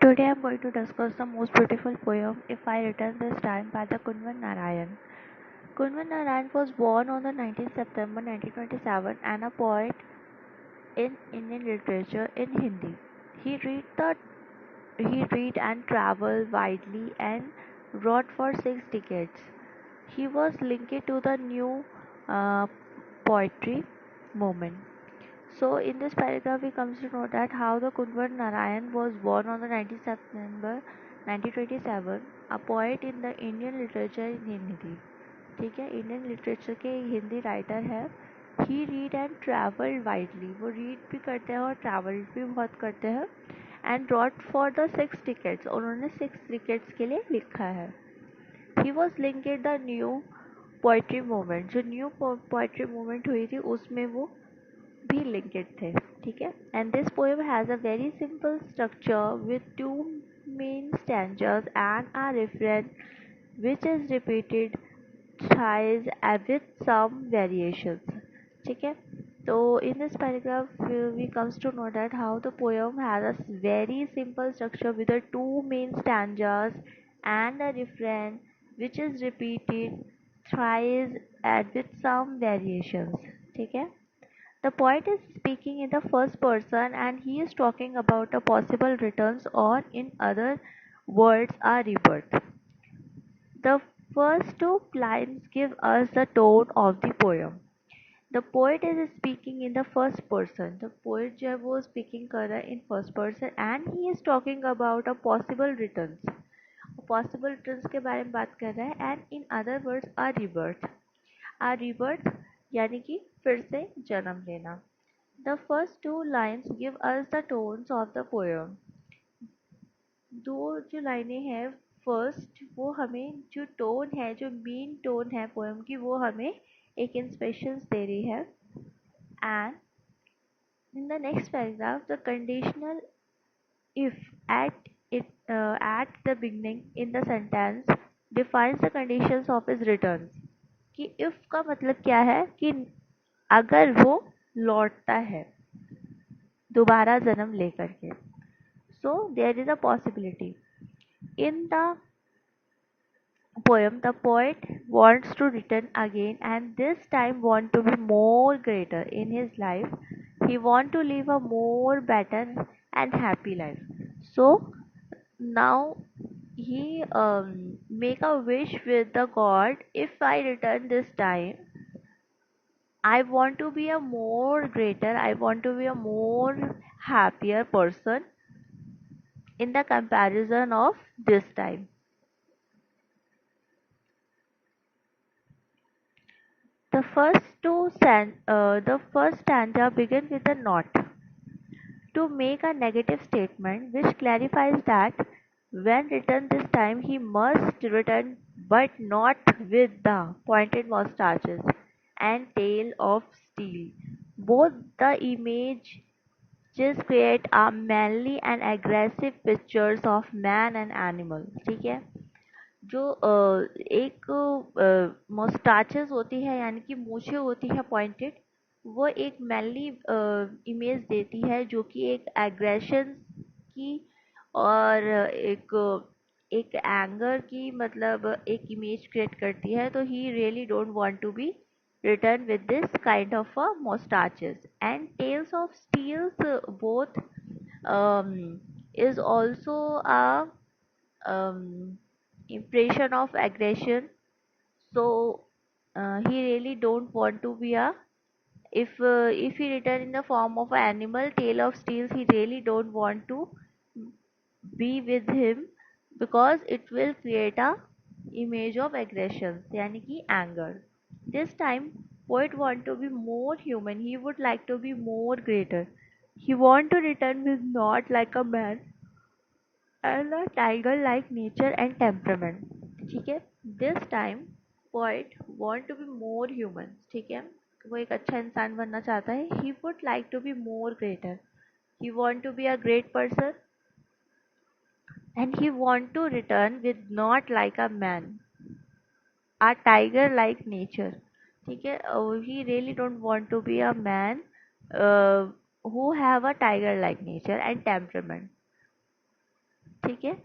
Today I am going to discuss the most beautiful poem If I Return This Time by the Kunwar Narayan. Kunwar Narayan was born on the 19th September 1927 and a poet in Indian literature in Hindi. He read the he read and traveled widely and wrote for 6 decades. He was linked to the new uh, poetry movement. So in this paragraph, we comes to know that how the Kunwar Narayan was born on the 19th September 1927, a poet in the Indian literature in Hindi. ठीक है, Indian literature के Hindi writer है. He read and travel widely, वो read भी करते हैं और travel भी बहुत करते हैं. And wrote for the 6 tickets, उन्होंने 6 टिकट्स के लिए लिखा है. He was linked the new poetry movement, जो न्यू पोइट्री मूवमेंट हुई थी उसमें वो भी लिंक्ड थे. ठीक है. And this poem has a very simple structure with two main stanzas and a refrain which is repeated thrice with some variations. ठीक है. तो in this paragraph we comes to know that how the poem has a very simple structure with the two main stanzas and a refrain which is repeated thrice and with some variations. ठीक है. The poet is speaking in the first person and he is talking about the possible returns or in other words a rebirth. The first two lines give us the tone of the poem. The poet is speaking in the first person. The poet जो है वो speaking कर रहा है in first person and he is talking about a possible returns. Possible returns के बारे में बात कर रहा है and in other words a rebirth. A rebirth यानी कि फिर से जन्म लेना. The first two lines give us the tones of the poem. दो जो लाइनें हैं फर्स्ट, वो हमें जो टोन है, जो मेन टोन है पोएम की, वो हमें एक इंस्पिरेशन दे रही है. And in the next paragraph the conditional if at the beginning in the sentence defines the conditions of his return. कि if का मतलब क्या है कि अगर वो लौटता है दोबारा जन्म लेकर के. So there is a possibility. In the poem, the poet wants to return again and this time want to be more greater in his life. He want to live a more better and happy life. So now he make a wish with the god. If I return this time, I want to be a more greater. I want to be a more happier person in the comparison of this time. The first stanza begins with a not to make a negative statement which clarifies that when written this time he must return but not with the pointed moustaches and tail of steel. Both the images create a manly and aggressive pictures of man and animal. ठीक है. जो एक मोस्टाचेस होती है यानी कि मूछें होती है पॉइंटेड, वो एक मैनली इमेज देती है जो कि एक एग्रेशन की और एक एक एंगर की, मतलब एक इमेज क्रिएट करती है. तो he really don't want to be return with this kind of mustaches and tails of steels. Both is also a impression of aggression. So he really don't want to be a, if he return in the form of an animal tail of steels, he really don't want to be with him because it will create a image of aggression यानी कि anger. This time poet want to be more human. He would like to be more greater. He want to return with not like a man and a tiger like nature and temperament. ठीक है. This time poet want to be more human. ठीक है. वो एक अच्छा इंसान बनना चाहता है. He would like to be more greater. He want to be a great person and he want to return with not like a man, a tiger like nature. ठीक है. He really don't want to be a man who have a tiger like nature and temperament. ठीक है.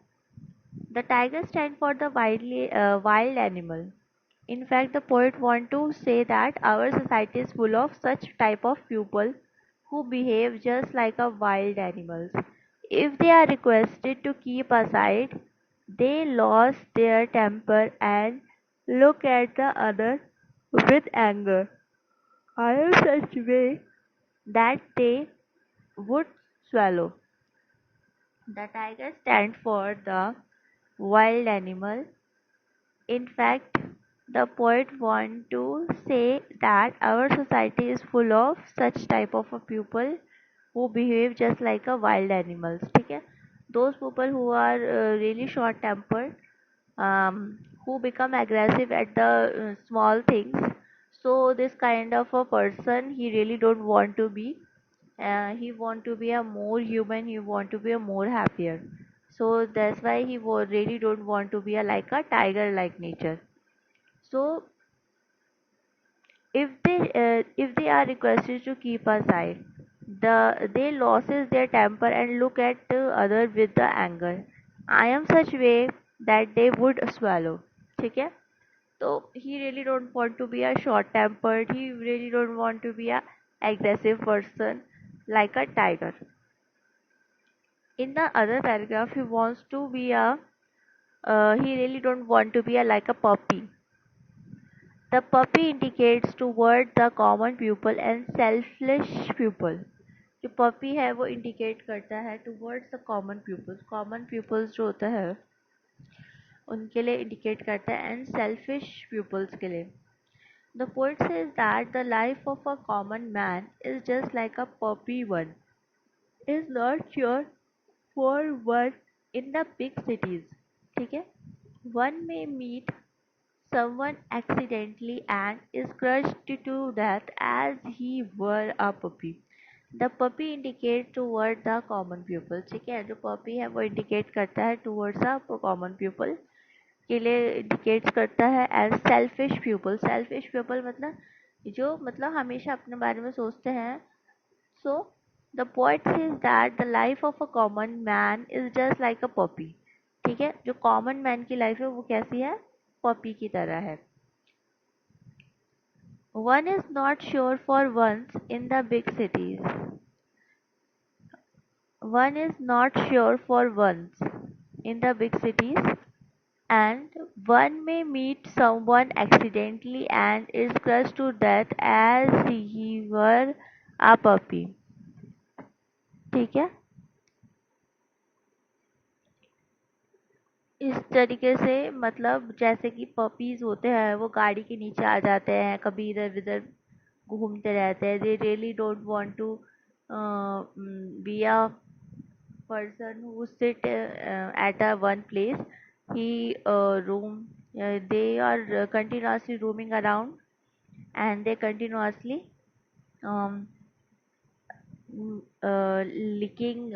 The tiger stand for the wild animal. In fact, the poet want to say that our society is full of such type of people who behave just like a wild animals. If they are requested to keep aside, they lose their temper and look at the other with anger. I am such way that they would swallow. The tiger stand for the wild animal. In fact, the poet want to say that our society is full of such type of a people who behave just like a wild animals. ठीक है? Those people who are really short tempered, who become aggressive at the small things. So this kind of a person, he really don't want to be. He want to be a more human. He want to be a more happier. So that's why he really don't want to be a like a tiger like nature. So if they are requested to keep aside, they loses their temper and look at the other with the anger. I am such way that they would swallow. ठीक है. So he really don't want to be a short tempered. He really don't want to be a aggressive person like a tiger. In the other paragraph, he wants to be a he really don't want to be a like a puppy. The puppy indicates toward the common pupil and selfish pupil. जो puppy है वो indicate करता है towards the common pupils. Common pupils जो होता है उनके लिए indicate करता है and selfish pupils के लिए. The poet says that the life of a common man is just like a puppy one. Is not sure for one in the big cities. ठीक है. One may meet someone accidentally and is crushed to death as he were a puppy. The puppy indicates toward the common people. ठीक है. जो puppy है वो indicate करता है towards the common people के लिए indicates करता है as selfish pupil. Selfish pupil मतलब जो मतलब हमेशा अपने बारे में सोचते हैं. So the poet says that the life of a common man is just like a puppy. ठीक है. जो common man की life है वो कैसी है? Puppy की तरह है. One is not sure for once in the big cities. One is not sure for once in the big cities, and one may meet someone accidentally and is crushed to death as he were a puppy. ठीक है. इस तरीके से मतलब जैसे कि puppies होते हैं वो गाड़ी के नीचे आ जाते हैं, कभी इधर उधर घूमते रहते हैं. They really don't want to be a person who sit at a one place. He roam they are continuously roaming around and they continuously um, licking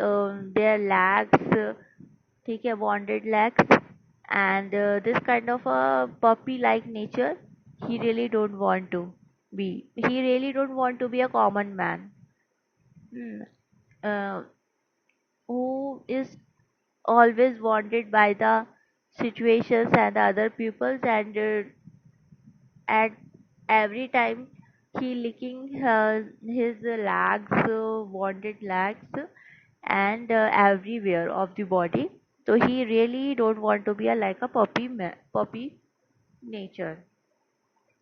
their legs. ठीक है. Wounded legs. And this kind of a puppy like nature he really don't want to be. He really don't want to be a common man. Hmm. uh, who is always wanted by the situations and the other peoples, and at every time he licking his legs, wanted legs, and everywhere of the body. So he really don't want to be a like a puppy nature.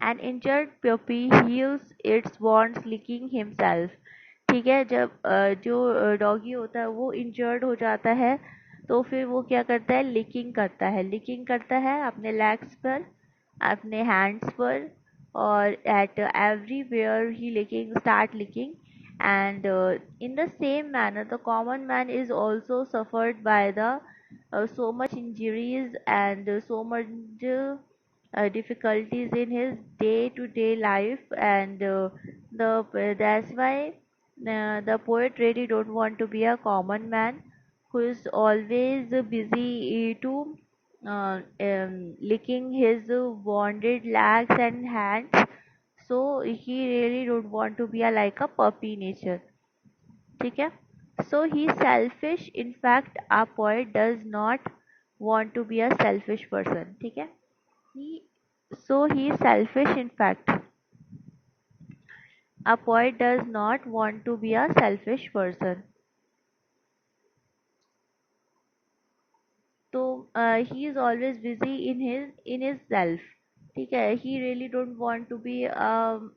An injured puppy heals its wounds licking himself. ठीक है. जब जो doggy होता है वो injured हो जाता है तो फिर वो क्या करता है? लिकिंग करता है. लिकिंग करता है अपने लेग्स पर, अपने हैंड्स पर, और at everywhere he licking start licking. And in the same manner the common man is also suffered by the so much injuries and so much difficulties in his day-to-day life. And the that's why the poet really don't want to be a common man who is always busy to licking his wounded legs and hands. So he really don't want to be a like a puppy nature. ठीक है. So he's selfish. In fact, a poet does not want to be a selfish person. ठीक है? He he is selfish. In fact, a poet does not want to be a selfish person. So he is always busy in his self. ठीक है? He really don't want to be um,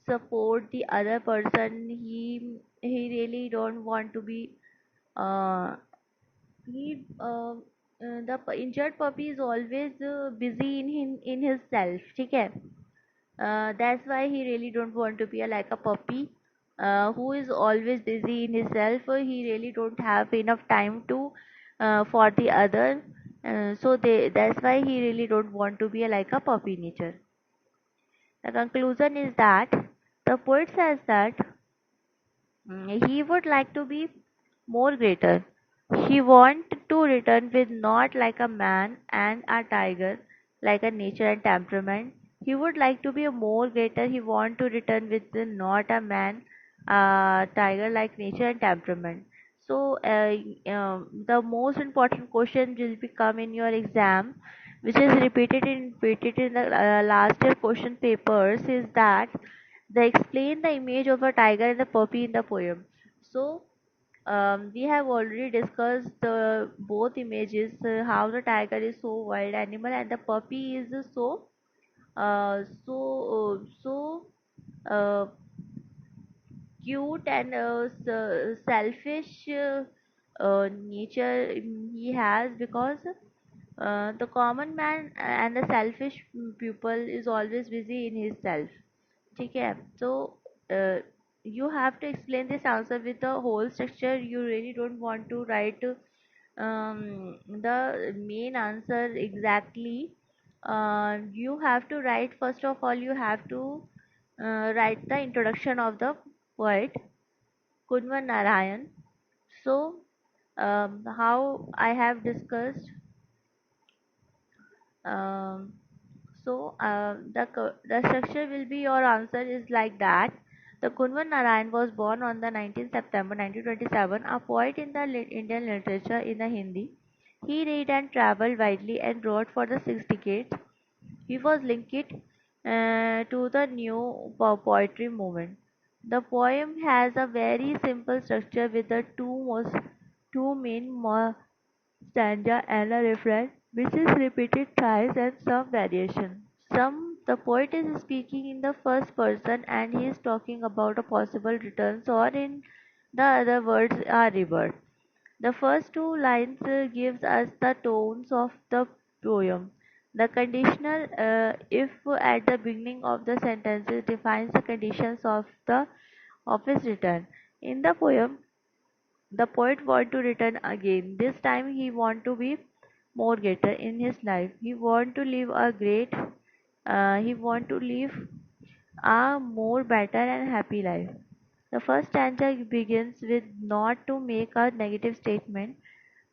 support the other person. He really don't want to be uh, he the injured puppy is always busy in his self. ठीक है? That's why he really don't want to be like a puppy who is always busy in himself. He really don't have enough time to for the other. That's why he really don't want to be like a puppy nature. The conclusion is that the poet says that he would like to be more greater. He want to return with not like a man and a tiger, like a nature and temperament. He would like to be a more greater. He want to return with not a man, tiger like nature and temperament. So the most important question will become in your exam, which is repeated in the last year question papers, is that they explain the image of a tiger and the puppy in the poem. So we have already discussed both images, how the tiger is so wild animal and the puppy is so uh, cute and selfish nature he has, because the common man and the selfish people is always busy in his self. ठीक है? So uh, you have to explain this answer with the whole structure. You really don't want to write the main answer exactly. You have to write, first of all you have to write the introduction of the poet Kunwar Narayan. So how I have discussed, um, the structure will be, your answer is like that. The Kunwar Narayan was born on the 19th September 1927, a poet in the Indian literature in the Hindi. He read and traveled widely and wrote for the 6 decades. He was linked to the new poetry movement. The poem has a very simple structure with the two main stanza and a refrain, which is repeated thrice and some variation. The poet is speaking in the first person and he is talking about a possible returns, or in the other words are rebirth. The first two lines gives us the tones of the poem. The conditional if at the beginning of the sentences defines the conditions of his return. In the poem, the poet want to return again. This time he want to be more greater in his life. He want to live a great. He want to live a more better and happy life. The first stanza begins with not to make a negative statement,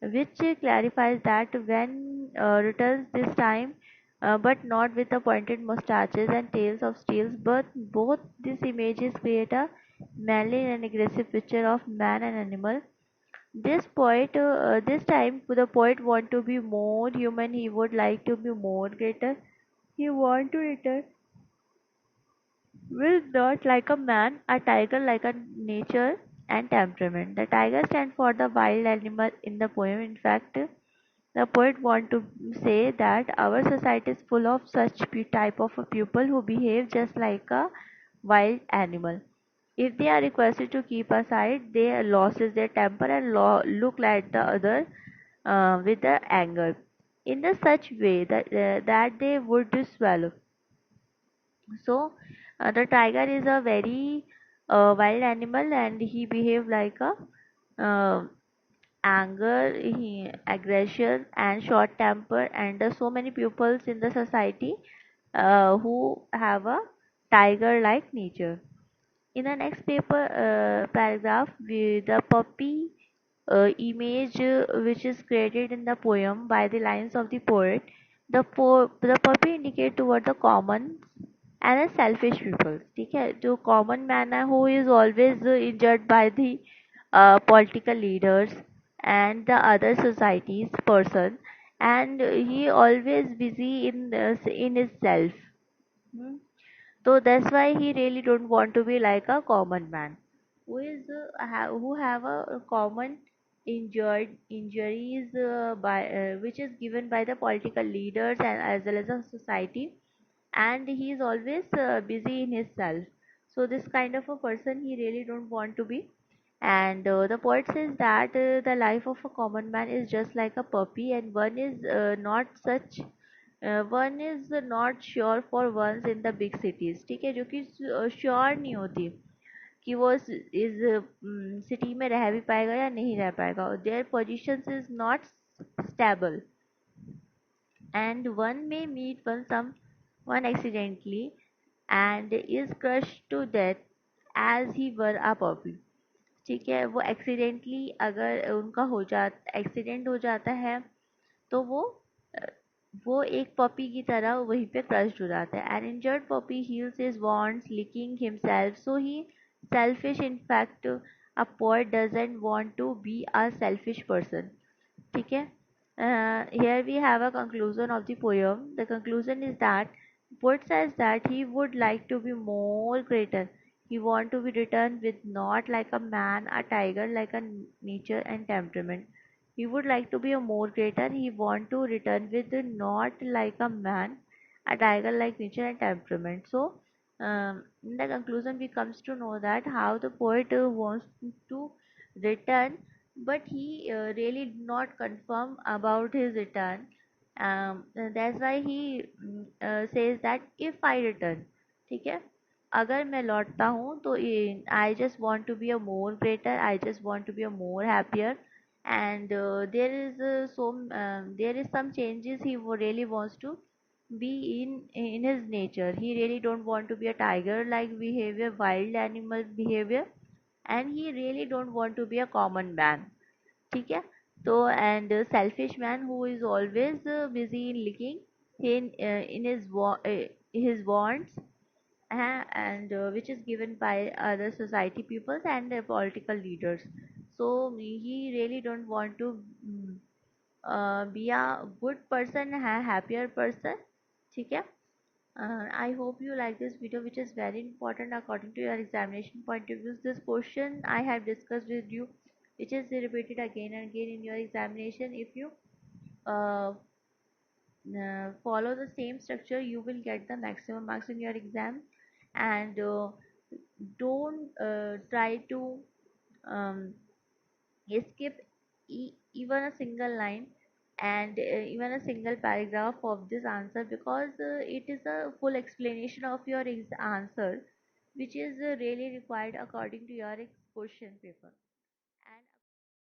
which clarifies that when returns this time, but not with the pointed mustaches and tails of steels, but both these images create a manly and aggressive picture of man and animal. This time, the poet want to be more human. He would like to be more greater. He want to return will not like a man, a tiger like a nature and temperament. The tiger stands for the wild animal in the poem. In fact, the poet want to say that our society is full of such type of a people who behave just like a wild animal. If they are requested to keep aside, they loses their temper and look at the other with the anger in the such way that they would swallow. So the tiger is a very wild animal and he behave like a anger, aggression and short temper, and so many pupils in the society who have a tiger like nature. In the next paragraph, the puppy image which is created in the poem by the lines of the poet. The puppy indicate toward the common. and a selfish people. ठीक है, जो common man है who is always injured by the political leaders and the other societies person, and he always busy in his self. Hmm? So that's why he really don't want to be like a common man who is who have a common injuries by which is given by the political leaders and as well as a society, and he is always busy in his self. So this kind of a person he really don't want to be. And the poet says that the life of a common man is just like a puppy, and one is not sure for once in the big cities. ठीक है, जो कि sure नहीं होती कि वो इस city में रह भी पाएगा या नहीं रह पाएगा. Their positions is not stable, and one may meet one accidentally and is crushed to death as he were a puppy. ठीक है, वो एक्सीडेंटली अगर उनका एक्सीडेंट हो जाता है तो वो एक पपी की तरह वहीं पे क्रश्ड हो जाता है. An injured puppy heals his wants licking himself, so he selfish. In fact a poet doesn't want to be a selfish person. ठीक है. Here we have a conclusion of the poem. The conclusion is that poet says that he would like to be more greater. He want to be written with not like a man, a tiger, like a nature and temperament. He would like to be a more greater. He want to return with not like a man, a tiger like nature and temperament. So, in the conclusion, we comes to know that how the poet wants to return, but he really did not confirm about his return. That's why he says that if I return, ठीक है, अगर मैं लौटता हूँ तो I just want to be a more greater, I just want to be a more happier. And there is some changes he really wants to be in his nature. He really don't want to be a tiger like behavior, wild animal behavior, and he really don't want to be a common man. ठीक है. तो and selfish man who is always busy in licking in his wants, and which is given by other society peoples and political leaders. So he really don't want to be a good person, a happier person. ठीक है. I hope you like this video, which is very important according to your examination point of view. This question I have discussed with you, which is repeated again and again in your examination. If you uh, follow the same structure, you will get the maximum marks in your exam. And don't try to um, skip even a single line and even a single paragraph of this answer, because it is a full explanation of your answer, which is really required according to your question paper.